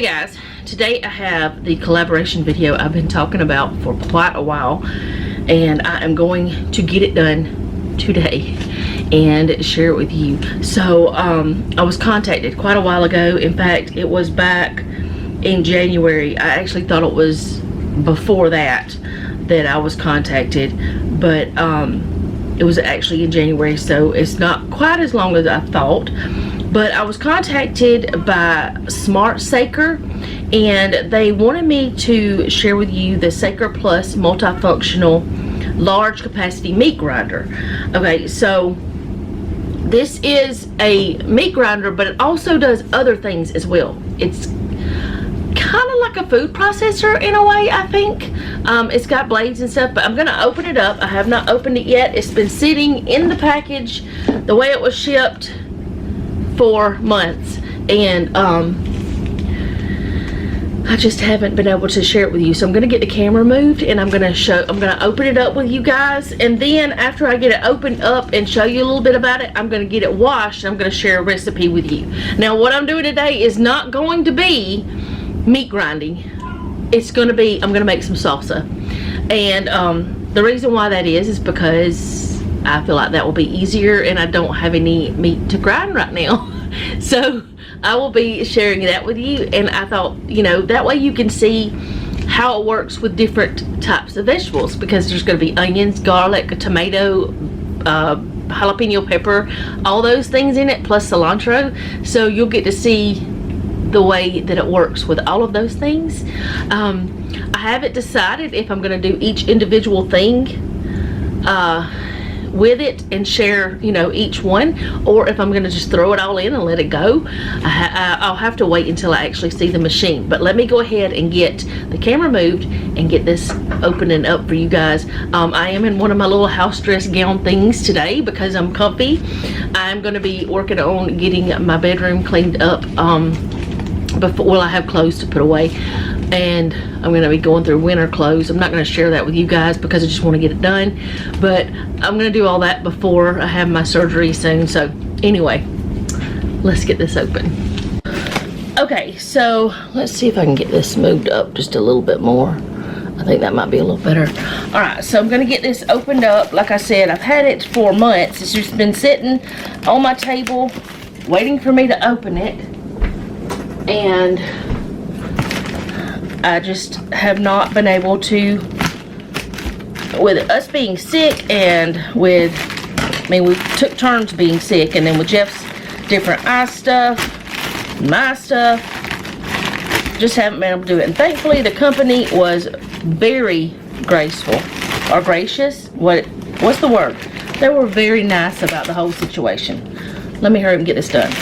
Hey guys, today I have the collaboration video I've been talking about for quite a while, and I am going to get it done today and share it with you. So I was contacted quite a while ago. In fact, it was back in January. I actually thought it was before that I was contacted, but it was actually in January, so it's not quite as long as I thought. But I was contacted by Saker, and they wanted me to share with you the SakerPlus multifunctional large capacity meat grinder. Okay, so this is a meat grinder, but it also does other things as well. It's kind of like a food processor in a way, I think. It's got blades and stuff, but I'm gonna open it up. I have not opened it yet. It's been sitting in the package the way it was shipped for months, and I just haven't been able to share it with you. So I'm gonna get the camera moved, and I'm gonna open it up with you guys, and then after I get it opened up and show you a little bit about it, I'm gonna get it washed, and I'm gonna share a recipe with you. Now what I'm doing today is not going to be meat grinding. It's gonna be, I'm gonna make some salsa, and the reason why that is because I feel like that will be easier, and I don't have any meat to grind right now. So I will be sharing that with you, and I thought, you know, that way you can see how it works with different types of vegetables, because there's going to be onions, garlic, tomato, jalapeno pepper, all those things in it, plus cilantro. So you'll get to see the way that it works with all of those things. I haven't decided if I'm going to do each individual thing with it and share, you know, each one, or if I'm going to just throw it all in and let it go. I'll have to wait until I actually see the machine. But let me go ahead and get the camera moved and get this opening up for you guys. I am in one of my little house dress gown things today because I'm comfy. I'm going to be working on getting my bedroom cleaned up before I have clothes to put away, and I'm going to be going through winter clothes. I'm not going to share that with you guys because I just want to get it done, but I'm going to do all that before I have my surgery soon. So anyway, let's get this open. Okay, so let's see if I can get this moved up just a little bit more. I think that might be a little better. All right, so I'm going to get this opened up. Like I said, I've had it for months. It's just been sitting on my table waiting for me to open it, and I just have not been able to, with us being sick, and with, I mean, we took turns being sick, and then with Jeff's different eye stuff, my stuff, just haven't been able to do it. And thankfully the company was very graceful, or gracious, what's the word? They were very nice about the whole situation. Let me hurry up and get this done.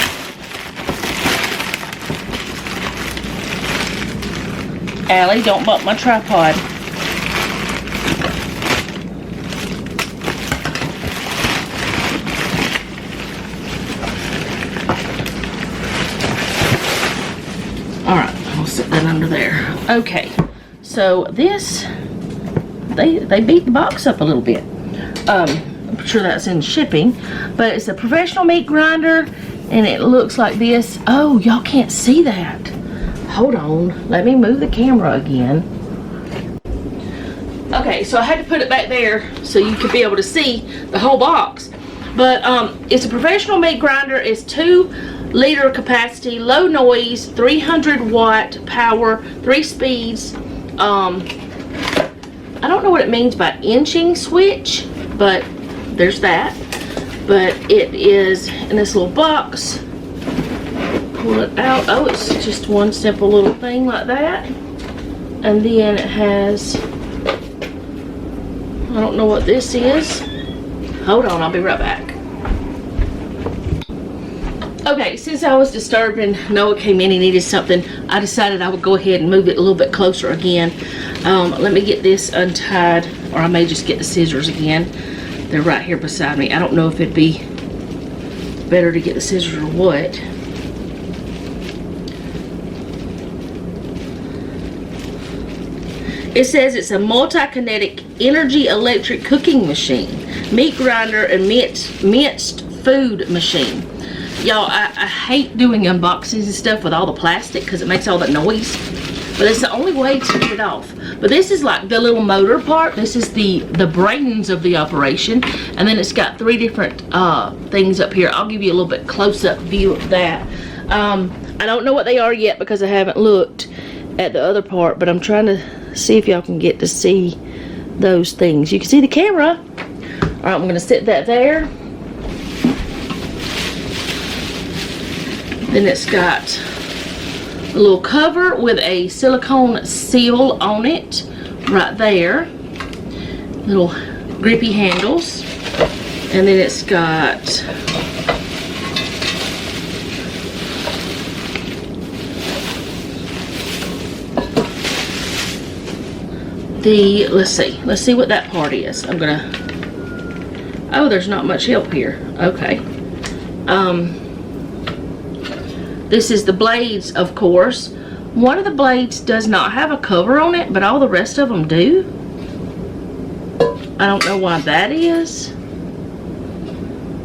Allie, don't bump my tripod. Alright, I'll sit that under there. Okay, so this, they beat the box up a little bit. I'm sure that's in shipping, but it's a professional meat grinder, and it looks like this. Oh, y'all can't see that. Hold on, let me move the camera again. Okay, so I had to put it back there so you could be able to see the whole box. But it's a professional meat grinder. It's 2-liter capacity, low noise, 300 watt power, 3 speeds. I don't know what it means by inching switch, but there's that. But it is in this little box. Pull it out. Oh, it's just one simple little thing like that, and then it has, I don't know what this is. Hold on, I'll be right back. Okay, since I was disturbing, Noah came in, he needed something, I decided I would go ahead and move it a little bit closer again. Let me get this untied, or I may just get the scissors again. They're right here beside me. I don't know if it'd be better to get the scissors or what. It says it's a multi-kinetic energy electric cooking machine, meat grinder, and minced food machine. Y'all, I hate doing unboxings and stuff with all the plastic because it makes all that noise. But it's the only way to get it off. But this is like the little motor part. This is the brains of the operation. And then it's got 3 different things up here. I'll give you a little bit close-up view of that. I don't know what they are yet because I haven't looked at the other part. But I'm trying to see if y'all can get to see those things. You can see the camera. All right, I'm going to sit that there. Then it's got a little cover with a silicone seal on it right there. Little grippy handles. And then it's got the, let's see what that part is. I'm gonna, oh, there's not much help here. Okay. This is the blades, of course. One of the blades does not have a cover on it, but all the rest of them do. I don't know why that is.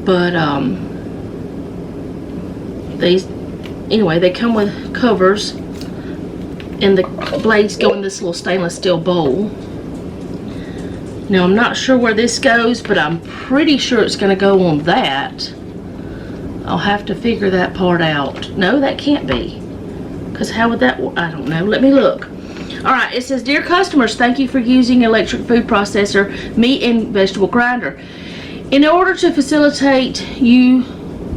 But, anyway, they come with covers. And the blades go in this little stainless steel bowl. Now, I'm not sure where this goes, but I'm pretty sure it's going to go on that. I'll have to figure that part out. No, that can't be. Because how would that work? I don't know. Let me look. Alright, it says, Dear customers, thank you for using electric food processor, meat and vegetable grinder. In order to facilitate you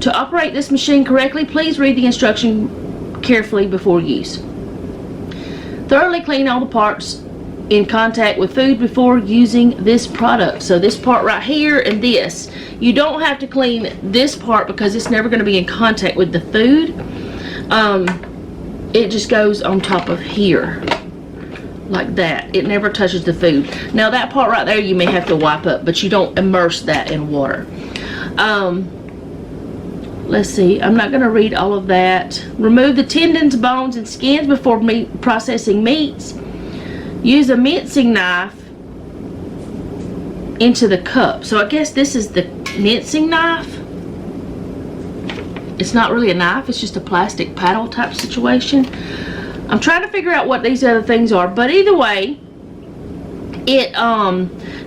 to operate this machine correctly, please read the instruction carefully before use. Thoroughly clean all the parts in contact with food before using this product. So this part right here and this. You don't have to clean this part because it's never going to be in contact with the food. It just goes on top of here. Like that. It never touches the food. Now that part right there you may have to wipe up, but you don't immerse that in water. Let's see. I'm not going to read all of that. Remove the tendons, bones, and skins before processing meats. Use a mincing knife into the cup. So I guess this is the mincing knife. It's not really a knife, it's just a plastic paddle type situation. I'm trying to figure out what these other things are, but either way, it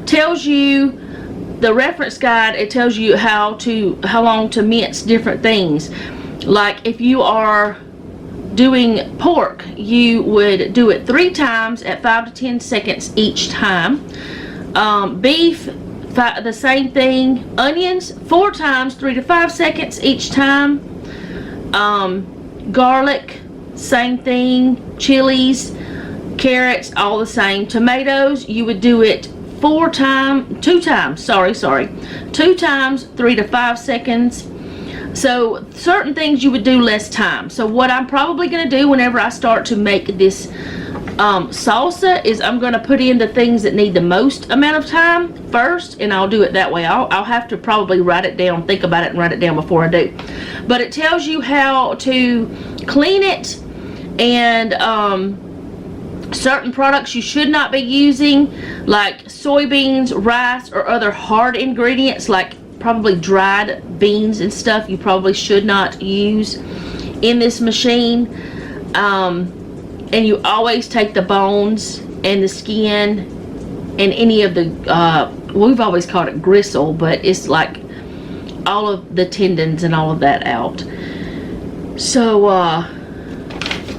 tells you the reference guide. It tells you how long to mince different things. Like if you are doing pork, you would do it 3 times at 5 to 10 seconds each time. Beef, the same thing. Onions, 4 times, 3 to 5 seconds each time. Garlic, same thing. Chilies, carrots, all the same. Tomatoes, you would do it 2 times, 3 to 5 seconds. So certain things you would do less time. So what I'm probably going to do whenever I start to make this salsa is I'm going to put in the things that need the most amount of time first, and I'll do it that way. I'll have to probably write it down, think about it and write it down before I do. But it tells you how to clean it, and certain products you should not be using, like soybeans, rice, or other hard ingredients like probably dried beans and stuff, you probably should not use in this machine. And you always take the bones and the skin and any of the we've always called it gristle, but it's like all of the tendons and all of that out. So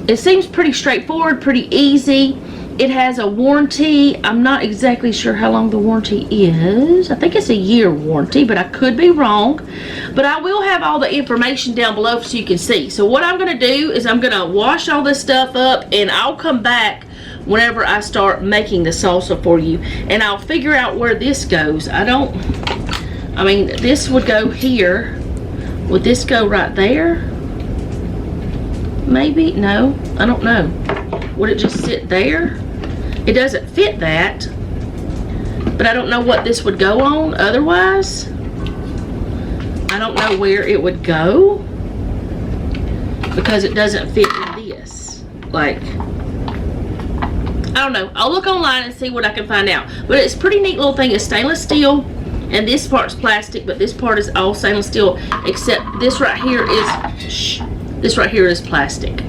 it seems pretty straightforward, pretty easy. It has a warranty. I'm not exactly sure how long the warranty is. I think it's a year warranty, but I could be wrong. But I will have all the information down below so you can see. So what I'm going to do is I'm going to wash all this stuff up, and I'll come back whenever I start making the salsa for you. And I'll figure out where this goes. I mean, this would go here. Would this go right there? Maybe? No, I don't know. Would it just sit there? It doesn't fit that, but I don't know what this would go on otherwise. I don't know where it would go because it doesn't fit in this. Like, I don't know. I'll look online and see what I can find out. But it's a pretty neat little thing. It's stainless steel, and And this part's plastic, but this part is all stainless steel, except this right here is, this right here is plastic.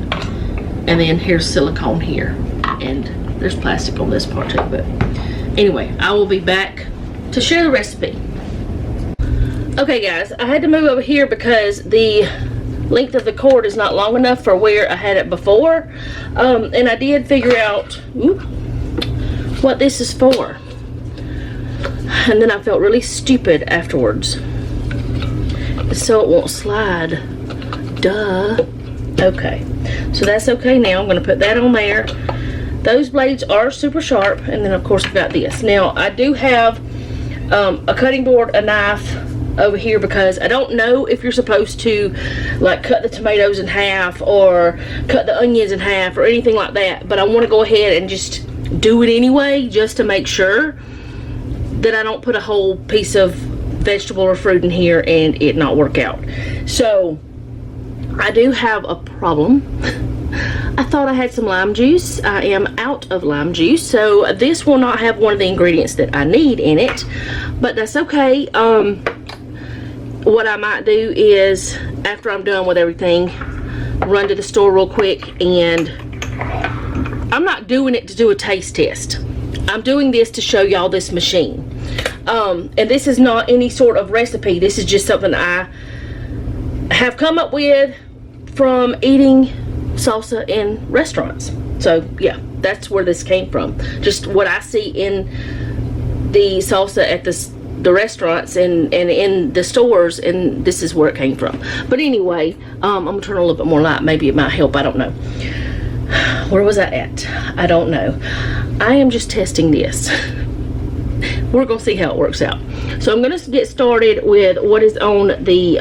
And then here's silicone here. And there's plastic on this part too, but anyway, I will be back to share the recipe. Okay guys, I had to move over here because the length of the cord is not long enough for where I had it before. And I did figure out what this is for. And then I felt really stupid afterwards. So it won't slide. Duh. Okay, so that's okay now. I'm gonna put that on there. Those blades are super sharp, and then of course I've got this. Now I do have a cutting board, a knife over here, because I don't know if you're supposed to like cut the tomatoes in half or cut the onions in half or anything like that, but I want to go ahead and just do it anyway, just to make sure that I don't put a whole piece of vegetable or fruit in here and it not work out. So I do have a problem. I thought I had some lime juice. I am out of lime juice, so this will not have one of the ingredients that I need in it, but that's okay. What I might do is, after I'm done with everything, run to the store real quick, and I'm not doing it to do a taste test. I'm doing this to show y'all this machine. And this is not any sort of recipe. This is just something I have come up with from eating salsa in restaurants. So yeah, that's where this came from. Just what I see in the salsa at the restaurants and in the stores, and this is where it came from. But anyway, I'm gonna turn a little bit more light. Maybe it might help, I don't know. Where was I at? I don't know. I am just testing this. We're gonna see how it works out. So I'm gonna get started with what is on the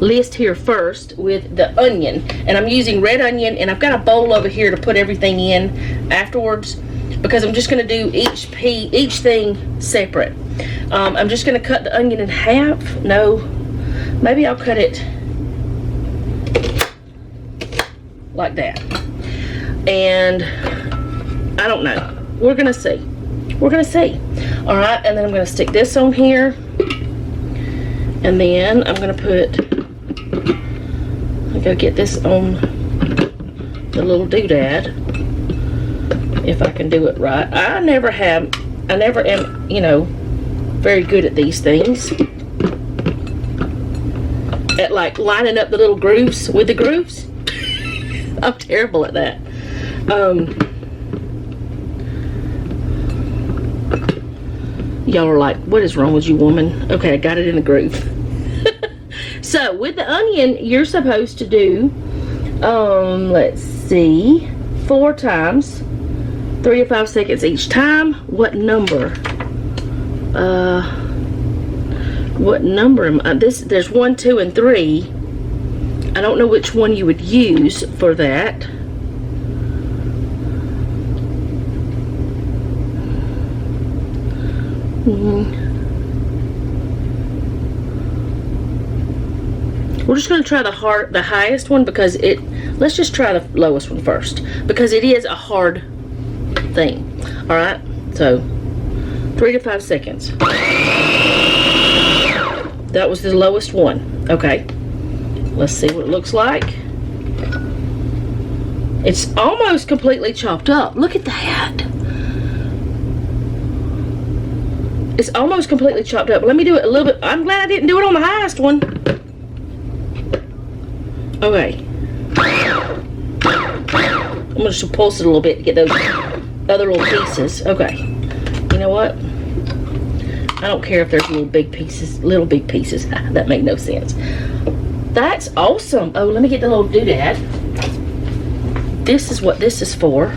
list here first, with the onion. And I'm using red onion, and I've got a bowl over here to put everything in afterwards, because I'm just gonna do each thing separate. I'm just gonna cut the onion in half. No, maybe I'll cut it like that. And I don't know. We're gonna see. We're gonna see. All right, and then I'm gonna stick this on here, and then I'm gonna put. I gotta get this on the little doodad, if I can do it right. I never am, you know, very good at these things. At like lining up the little grooves with the grooves. I'm terrible at that. Y'all are like, what is wrong with you, woman? Okay, I got it in the groove. So with the onion, you're supposed to do, let's see, 4 times, 3 to 5 seconds each time. What number? What number am I? There's 1, 2, and 3. I don't know which one you would use for that. We're just going to try the highest one, because let's just try the lowest one first, because it is a hard thing. All right, so 3 to 5 seconds. That was the lowest one. Okay, let's see what it looks like. It's almost completely chopped up. Look at that. It's almost completely chopped up. Let me do it a little bit. I'm glad I didn't do it on the highest one. Okay. I'm going to pulse it a little bit to get those other little pieces. Okay. You know what? I don't care if there's little big pieces. That make no sense. That's awesome. Oh, let me get the little doodad. This is what this is for.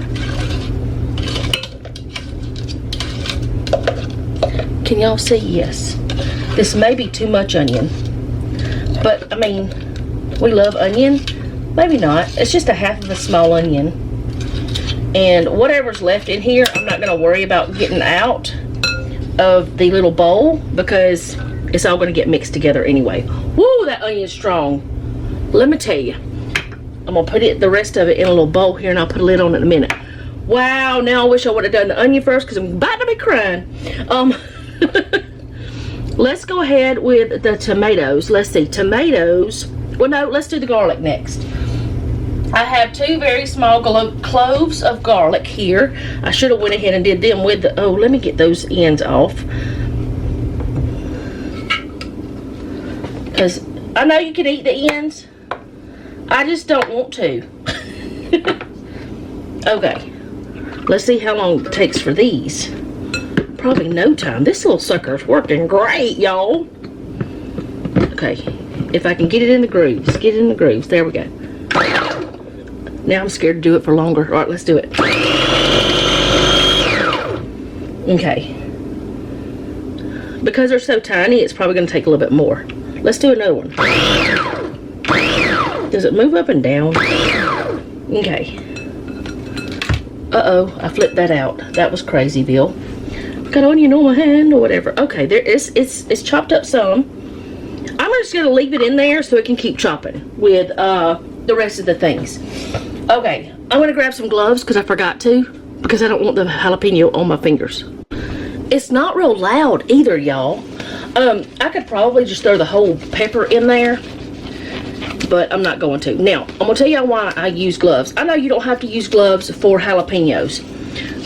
Can y'all see? Yes. This may be too much onion, but I mean, we love onion. Maybe not. It's just a half of a small onion. And whatever's left in here, I'm not going to worry about getting out of the little bowl, because it's all going to get mixed together anyway. Woo, that onion's strong. Let me tell you. I'm going to put the rest of it in a little bowl here, and I'll put a lid on it in a minute. Wow, now I wish I would have done the onion first, because I'm about to be crying. let's go ahead with the tomatoes. Let's see, tomatoes. Well, no, let's do the garlic next. I have 2 very small cloves of garlic here. I should have went ahead and did them with the, oh, let me get those ends off. Because I know you can eat the ends. I just don't want to. Okay. Let's see how long it takes for these. Probably no time. This little sucker's working great, y'all. Okay. If I can get it in the grooves. Get it in the grooves. There we go. Now I'm scared to do it for longer. All right, let's do it. Okay. Because they're so tiny, it's probably going to take a little bit more. Let's do another one. Does it move up and down? Okay. Uh-oh, I flipped that out. That was crazy, Bill. Got onion on my hand or whatever. Okay, there is, it's chopped up some. I'm just going to leave it in there so it can keep chopping with the rest of the things. Okay, I'm going to grab some gloves because I forgot to, because I don't want the jalapeno on my fingers. It's not real loud either, y'all. I could probably just throw the whole pepper in there, but I'm not going to. Now, I'm going to tell y'all why I use gloves. I know you don't have to use gloves for jalapenos.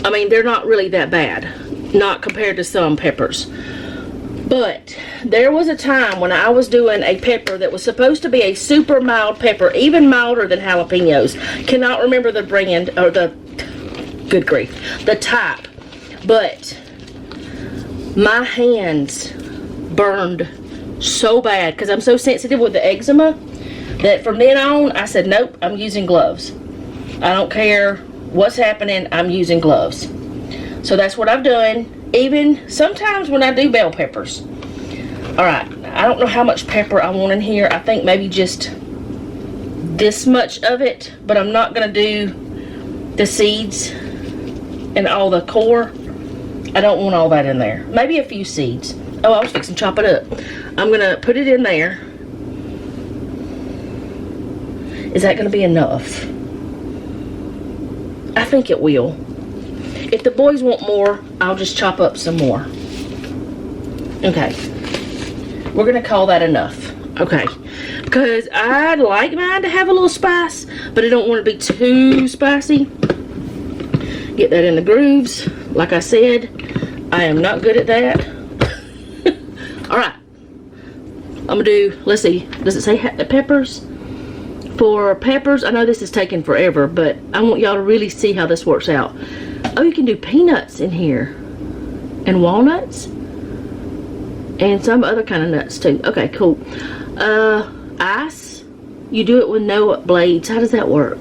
I mean, they're not really that bad, not compared to some peppers. But there was a time when I was doing a pepper that was supposed to be a super mild pepper, even milder than jalapenos. Cannot remember the brand, or the, good grief, the type. But my hands burned so bad because I'm so sensitive with the eczema that from then on I said, nope, I'm using gloves. I don't care what's happening, I'm using gloves. So that's what I've done. Even sometimes when I do bell peppers. Alright, I don't know how much pepper I want in here. I think maybe just this much of it, but I'm not going to do the seeds and all the core. I don't want all that in there. Maybe a few seeds. Oh, I was fixing to chop it up. I'm going to put it in there. Is that going to be enough? I think it will. If the boys want more, I'll just chop up some more. Okay. We're going to call that enough. Okay. Because I'd like mine to have a little spice, but I don't want it to be too spicy. Get that in the grooves. Like I said, I am not good at that. Alright. I'm going to do, let's see, does it say peppers? For peppers, I know this is taking forever, but I want y'all to really see how this works out. Oh, you can do peanuts in here. And walnuts. And some other kind of nuts too. Okay, cool. Ice. You do it with no blades. How does that work?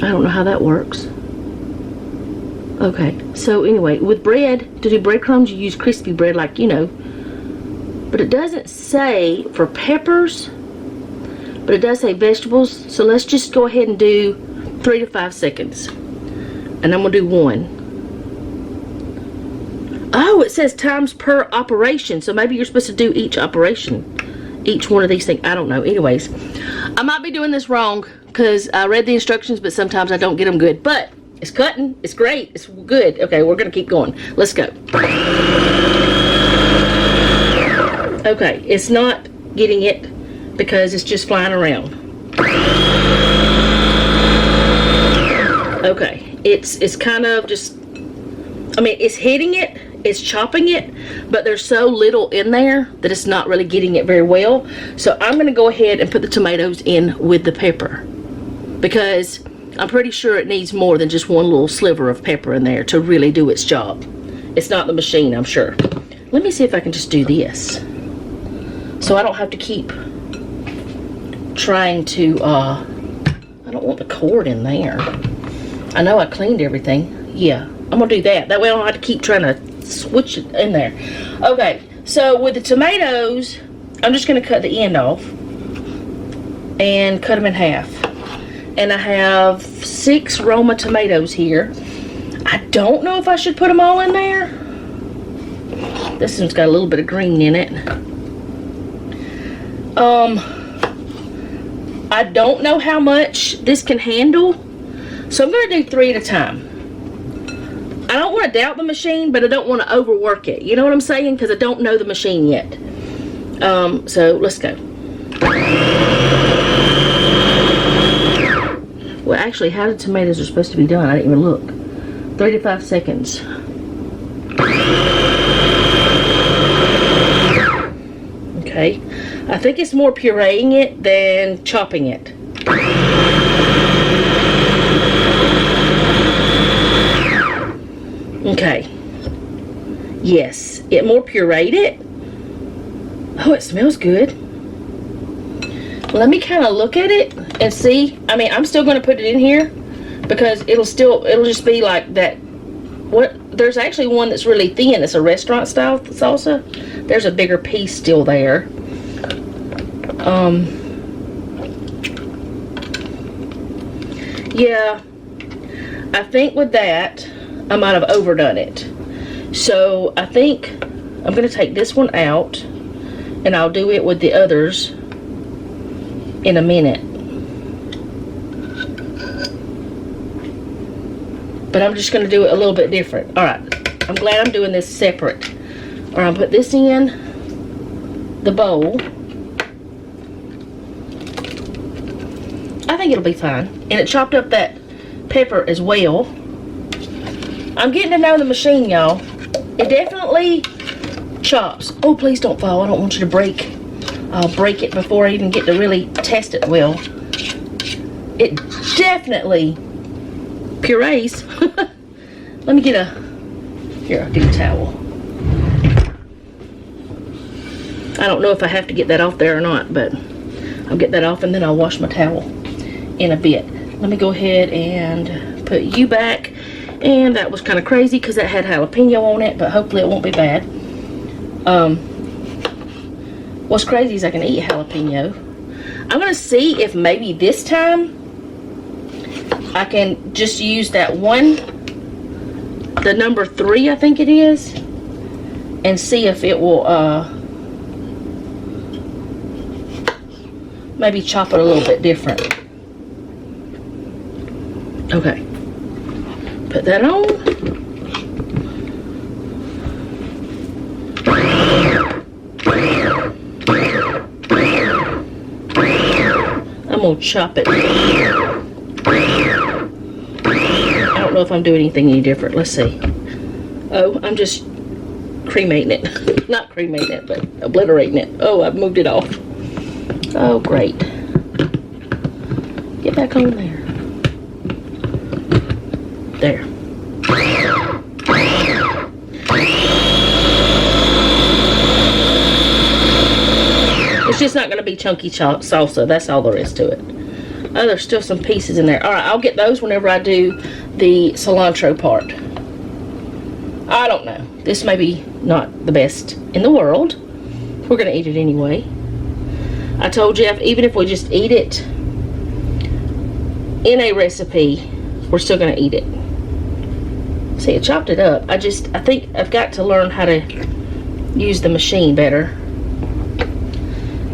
I don't know how that works. Okay, so anyway, with bread, to do breadcrumbs, you use crispy bread like, you know. But it doesn't say for peppers, but it does say vegetables. So let's just go ahead and do 3 to 5 seconds. And I'm going to do 1. Oh, it says times per operation. So maybe you're supposed to do each operation. Each one of these things. I don't know. Anyways, I might be doing this wrong because I read the instructions, but sometimes I don't get them good. But it's cutting. It's great. It's good. Okay, we're going to keep going. Let's go. Okay, it's not getting it because it's just flying around. Okay, it's kind of just, I mean, it's hitting it, it's chopping it, but there's so little in there that it's not really getting it very well. So I'm going to go ahead and put the tomatoes in with the pepper because I'm pretty sure it needs more than just one little sliver of pepper in there to really do its job. It's not the machine, I'm sure. Let me see if I can just do this so I don't have to keep trying to, I don't want the cord in there. I know I cleaned everything. Yeah, I'm going to do that. That way I don't have to keep trying to switch it in there. Okay, so with the tomatoes, I'm just going to cut the end off and cut them in half. And I have 6 Roma tomatoes here. I don't know if I should put them all in there. This one's got a little bit of green in it. I don't know how much this can handle. So I'm going to do 3 at a time. I don't want to doubt the machine, but I don't want to overwork it. You know what I'm saying? Because I don't know the machine yet. So let's go. Well, actually, how the tomatoes are supposed to be done, I didn't even look. 3 to 5 seconds. Okay. I think it's more pureeing it than chopping it. Okay. Yes, it more pureed it. Oh, it smells good. Let me kind of look at it and see. I mean, I'm still going to put it in here because it'll just be like that. There's actually one that's really thin. It's a restaurant style salsa. There's a bigger piece still there. Yeah, I think with that, I might have overdone it. So I think I'm going to take this one out and I'll do it with the others in a minute. But I'm just going to do it a little bit different. Alright, I'm glad I'm doing this separate. Alright, I'll put this in the bowl. I think it'll be fine. And it chopped up that pepper as well. I'm getting to know the machine, y'all. It definitely chops. Oh, please don't fall. I don't want you to break. I'll break it before I even get to really test it well. It definitely purees. Let me get here, I'll get a towel. I don't know if I have to get that off there or not, but I'll get that off and then I'll wash my towel in a bit. Let me go ahead and put you back. And that was kind of crazy because that had jalapeno on it, but hopefully it won't be bad. What's crazy is I can eat jalapeno. I'm going to see if maybe this time I can just use that one, the number 3 I think it is, and see if it will maybe chop it a little bit different. Okay. Put that on. I'm gonna chop it. I don't know if I'm doing anything any different. Let's see. Oh, I'm just cremating it. Not cremating it, but obliterating it. Oh, I've moved it off. Oh, great. Get back on there. There. It's just not going to be chunky salsa. That's all there is to it. Oh, there's still some pieces in there. Alright, I'll get those whenever I do the cilantro part. I don't know. This may be not the best in the world. We're going to eat it anyway. I told Jeff, even if we just eat it in a recipe, we're still going to eat it. See, I chopped it up. I think I've got to learn how to use the machine better.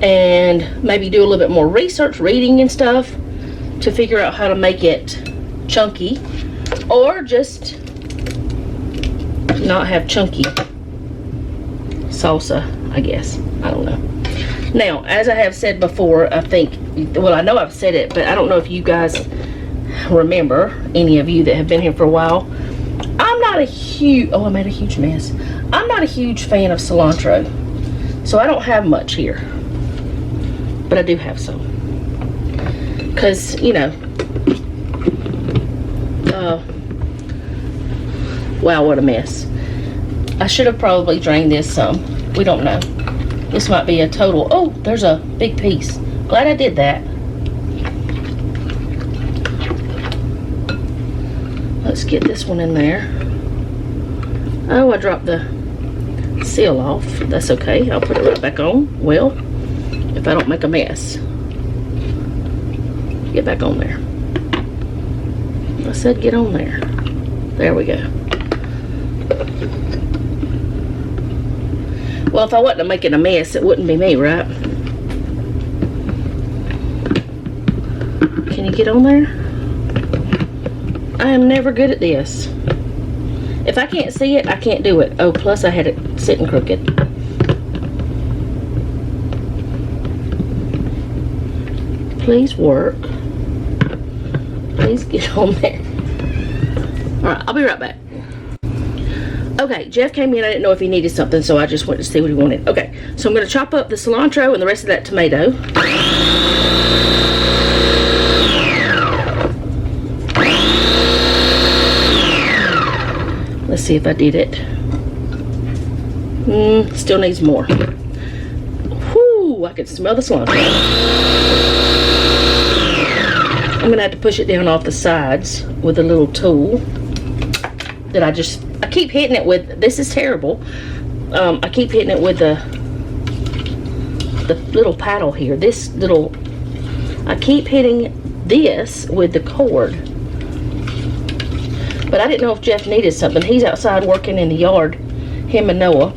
And maybe do a little bit more research, reading and stuff, to figure out how to make it chunky. Or just not have chunky salsa, I guess. I don't know. Now, as I have said before, I think, well, I know I've said it, but I don't know if you guys remember, any of you that have been here for a while. I'm not a huge, oh, I made a huge mess. I'm not a huge fan of cilantro, so I don't have much here, but I do have some, because, you know, wow, what a mess. I should have probably drained this some. We don't know. This might be a total, oh, there's a big piece. Glad I did that. Let's get this one in there. Oh, I dropped the seal off. That's okay. I'll put it right back on. Well, if I don't make a mess. Get back on there. I said get on there. There we go. Well, if I wasn't making a mess, it wouldn't be me, right? Can you get on there? I am never good at this. If I can't see it, I can't do it. Oh, plus I had it sitting crooked. Please work. Please get on there. Alright, I'll be right back. Okay, Jeff came in. I didn't know if he needed something, so I just went to see what he wanted. Okay, so I'm going to chop up the cilantro and the rest of that tomato. Let's see if I did it. Still needs more. Whoo, I can smell the cilantro. I'm going to have to push it down off the sides with a little tool that I keep hitting it with. This is terrible. I keep hitting it with the little paddle here. I keep hitting this with the cord. But I didn't know if Jeff needed something. He's outside working in the yard, him and Noah.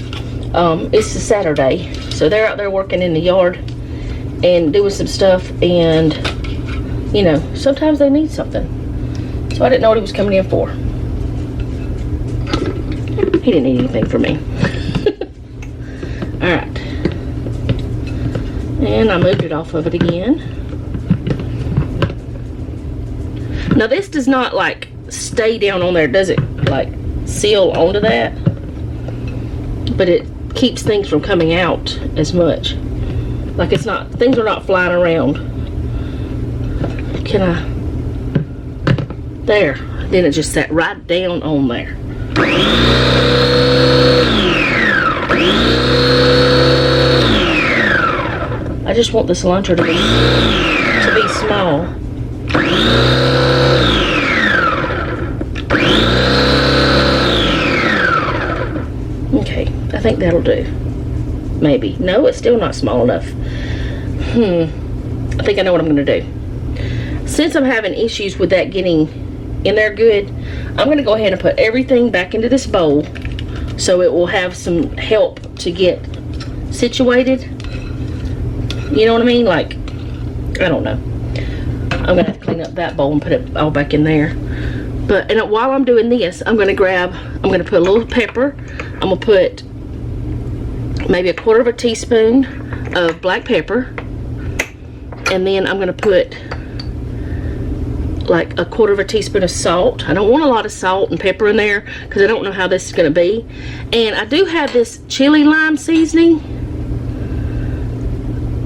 It's a Saturday, so they're out there working in the yard and doing some stuff, and you know, sometimes they need something. So I didn't know what he was coming in for. He didn't need anything from me. Alright. And I moved it off of it again. Now this does not like stay down on there. It doesn't like seal onto that. But it keeps things from coming out as much. Like things are not flying around. Can I? There. Then it just sat right down on there. I just want the cilantro to be small. Okay, I think that'll do. Maybe. No, it's still not small enough. I think I know what I'm going to do. Since I'm having issues with that getting in there good, I'm going to go ahead and put everything back into this bowl so it will have some help to get situated. You know what I mean? Like, I don't know. I'm going to have to clean up that bowl and put it all back in there. But and while I'm doing this, I'm going to put a little pepper. I'm going to put maybe 1/4 teaspoon of black pepper. And then I'm going to put like 1/4 teaspoon of salt. I don't want a lot of salt and pepper in there because I don't know how this is going to be. And I do have this chili lime seasoning.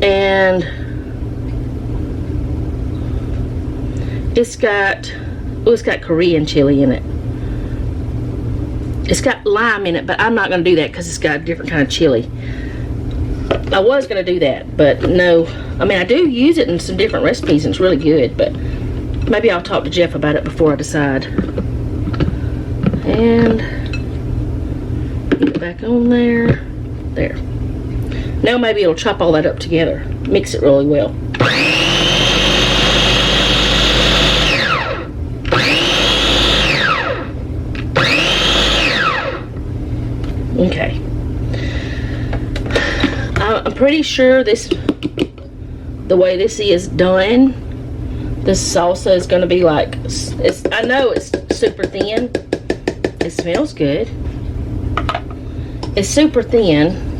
And it's got Korean chili in it. It's got lime in it, but I'm not going to do that because it's got a different kind of chili. I was going to do that, but no. I mean, I do use it in some different recipes and it's really good, but maybe I'll talk to Jeff about it before I decide. And get it back on there. There. Now maybe it'll chop all that up together. Mix it really well. Okay. I'm pretty sure the way this is done, this salsa is going to be like, I know it's super thin. It smells good. It's super thin.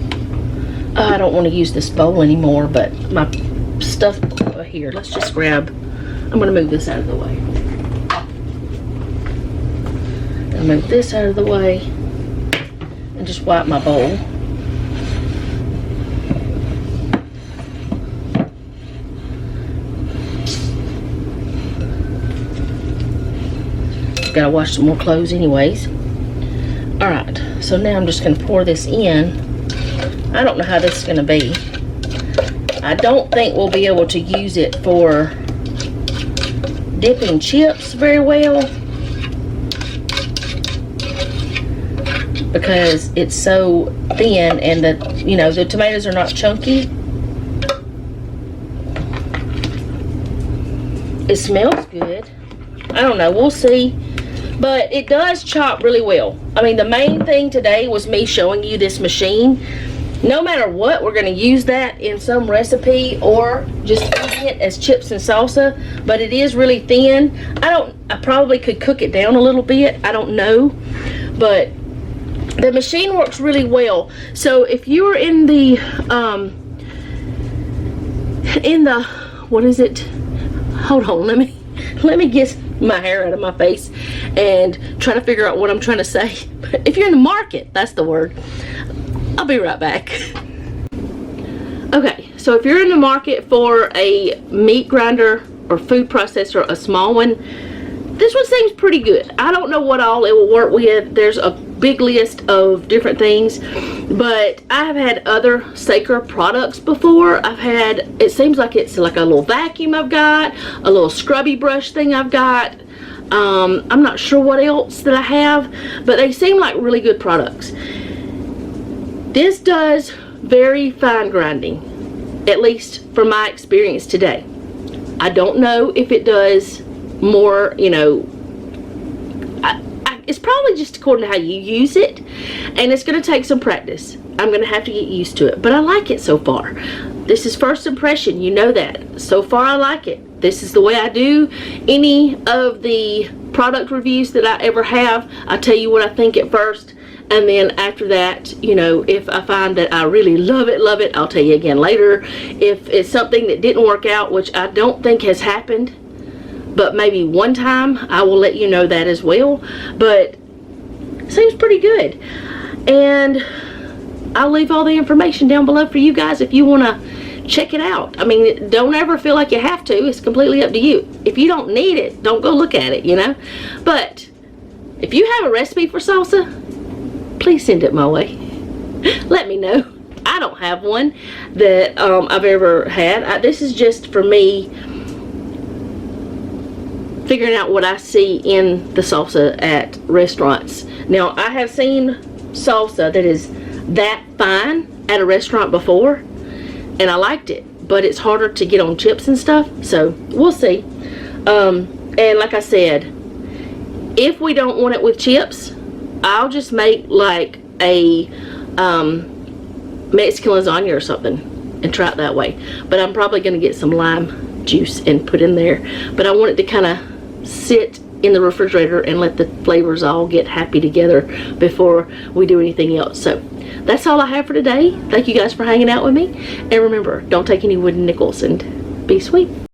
I don't want to use this bowl anymore, but my stuff here. Let's just grab. I'm going to move this out of the way. I'll move this out of the way and just wipe my bowl. Gotta wash some more clothes anyways. Alright, so now I'm just going to pour this in. I don't know how this is going to be. I don't think we'll be able to use it for dipping chips very well because it's so thin and the tomatoes are not chunky. It smells good. I don't know, we'll see. But it does chop really well. I mean, the main thing today was me showing you this machine. No matter what, we're going to use that in some recipe or just eating it as chips and salsa. But it is really thin. I probably could cook it down a little bit. I don't know. but the machine works really well. So if you're in the what is it? Hold on, let me get my hair out of my face and try to figure out what I'm trying to say. If you're in the market, that's the word. I'll be right back. Okay, so if you're in the market for a meat grinder or food processor, a small one, this one seems pretty good. I don't know what all it will work with. There's a big list of different things, but I have had other Saker products before. It seems like it's like a little vacuum I've got, a little scrubby brush thing I've got. I'm not sure what else that I have, but they seem like really good products. This does very fine grinding, at least from my experience today. I don't know if it does more, you know, it's probably just according to how you use it, and it's going to take some practice. I'm going to have to get used to it, but I like it so far. This is first impression, you know that. So far I like it. This is the way I do any of the product reviews that I ever have. I tell you what I think at first, and then after that, you know, if I find that I really love it, I'll tell you again later. If it's something that didn't work out, which I don't think has happened, but maybe one time, I will let you know that as well. But it seems pretty good, and I'll leave all the information down below for you guys if you want to check it out. I mean, don't ever feel like you have to. It's completely up to you. If you don't need it, don't go look at it, you know. But if you have a recipe for salsa, please send it my way. Let me know. I don't have one that I've ever had. This is just for me figuring out what I see in the salsa at restaurants. Now, I have seen salsa that is that fine at a restaurant before, and I liked it, but it's harder to get on chips and stuff, so we'll see. And like I said, if we don't want it with chips, I'll just make like a Mexican lasagna or something and try it that way. But I'm probably going to get some lime juice and put in there, but I want it to kind of sit in the refrigerator and let the flavors all get happy together before we do anything else. So that's all I have for today. Thank you guys for hanging out with me, and remember, don't take any wooden nickels, and be sweet.